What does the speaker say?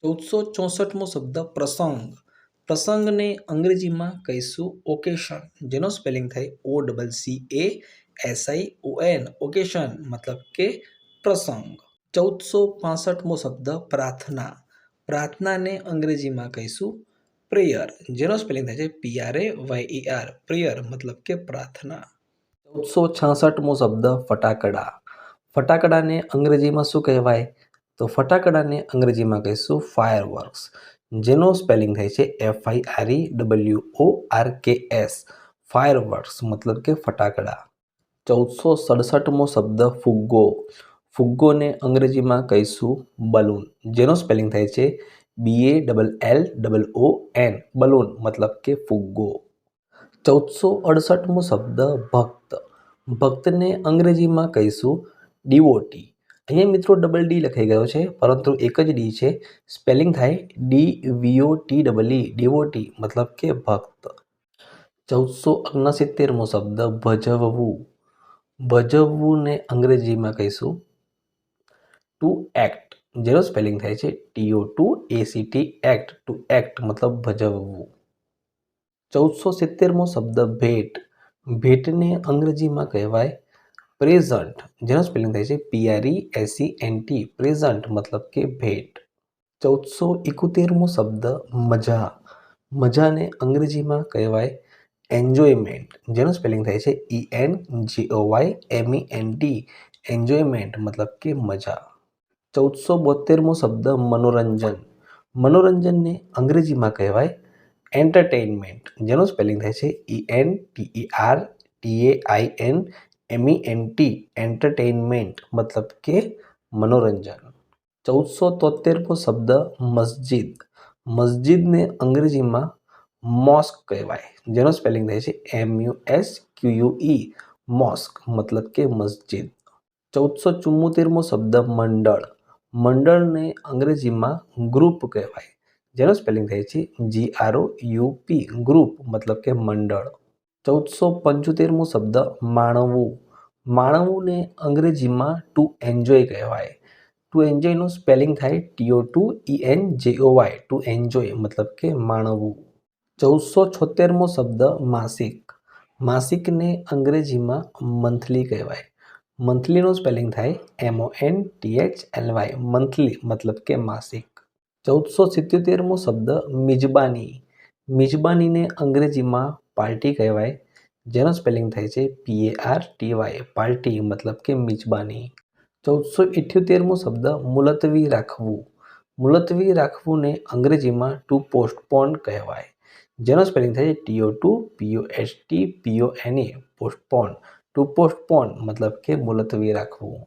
1464મો શબ્દ પ્રસંગ. પ્રસંગને અંગ્રેજીમાં કહીશું ઓકેશન, જેનો સ્પેલિંગ થાય OCCASION. ઓકેશન મતલબ કે પ્રસંગ. 1465મો શબ્દ પ્રાર્થના. પ્રાર્થનાને અંગ્રેજીમાં કહીશું પ્રેયર, જેનો સ્પેલિંગ થાય છે PRAYER. પ્રેયર મતલબ કે પ્રાર્થના. 1466મો શબ્દ ફટાકડા. ફટાકડાને અંગ્રેજીમાં શું કહેવાય? તો ફટાકડાને અંગ્રેજીમાં કહીશું ફાયરવર્ક્સ, જેનો સ્પેલિંગ થાય છે FIREWORKS. ફાયરવર્ક્સ મતલબ કે ફટાકડા. 1467મો શબ્દ ફુગ્ગો. ફુગ્ગોને અંગ્રેજીમાં કહીશું બલૂન, જેનો સ્પેલિંગ થાય છે BALLON. બલૂન મતલબ કે ફુગ્ગો. 1468મો શબ્દ ભક્ત. ભક્તને અંગ્રેજીમાં કહીશું ડિવોટી. અહીંયા મિત્રો ડબલ ડી લખાઈ ગયો છે, પરંતુ એક જ ડી છે. સ્પેલિંગ થાય DVOTEE. ડિવોટી મતલબ કે ભક્ત. 1469મો શબ્દ ભજવવું. ભજવવુંને અંગ્રેજીમાં કહીશું ટુ એક્ટ, જેનો સ્પેલિંગ થાય છે TO2ACT. એક્ટ, ટુ એક્ટ મતલબ ભજવવું. 1470મો શબ્દ ભેટ. ભેટને અંગ્રેજીમાં કહેવાય પ્રેઝન્ટ, જેનો સ્પેલિંગ થાય છે PRESENT. પ્રેઝન્ટ મતલબ કે ભેટ. 1471મો શબ્દ મજા. મજાને અંગ્રેજીમાં કહેવાય એન્જોયમેન્ટ, જેનો સ્પેલિંગ થાય છે ENJOYMENT. એન્જોયમેન્ટ મતલબ કે મજા. 1472મો શબ્દ મનોરંજન. મનોરંજનને અંગ્રેજીમાં કહેવાય એન્ટરટેઇનમેન્ટ, જેનો સ્પેલિંગ થાય છે ENTERTAINMENT. એન્ટરટેઇનમેન્ટ મતલબ કે મનોરંજન. 1473મો શબ્દ મસ્જિદ. મસ્જિદને અંગ્રેજીમાં મોસ્ક કહેવાય, જેનો સ્પેલિંગ થાય છે MUSQUE. મોસ્ક મતલબ કે મસ્જિદ. 1474મો શબ્દ મંડળ. મંડળને અંગ્રેજીમાં ગ્રુપ કહેવાય, જેનો સ્પેલિંગ થાય છે GROUP. ગ્રુપ મતલબ કે મંડળ. 1475મો શબ્દ માણવું. માણવુંને અંગ્રેજીમાં ટુ એન્જોય કહેવાય. ટુ એન્જોયનું સ્પેલિંગ થાય TOTOENJOY. ટુ એન્જોય મતલબ કે માણવું. 1476મો શબ્દ માસિક. માસિકને અંગ્રેજીમાં મંથલી કહેવાય. મંથલીનું સ્પેલિંગ થાય MONTHLY. મંથલી મતલબ કે માસિક. 1477મો શબ્દ મિજબાની. મિજબાનીને અંગ્રેજીમાં પાર્ટી કહેવાય, જેનો સ્પેલિંગ થાય છે PARTY. પાર્ટી મતલબ કે મિજબાની. 1478મો શબ્દ મુલતવી રાખવું. મુલતવી રાખવુંને અંગ્રેજીમાં ટુ પોસ્ટપોન કહેવાય, જેનો સ્પેલિંગ થાય છે TO2POSTPONE. પોસ્ટપોન. ટુ પોસ્ટપોન મતલબ કે મુલતવી રાખવું.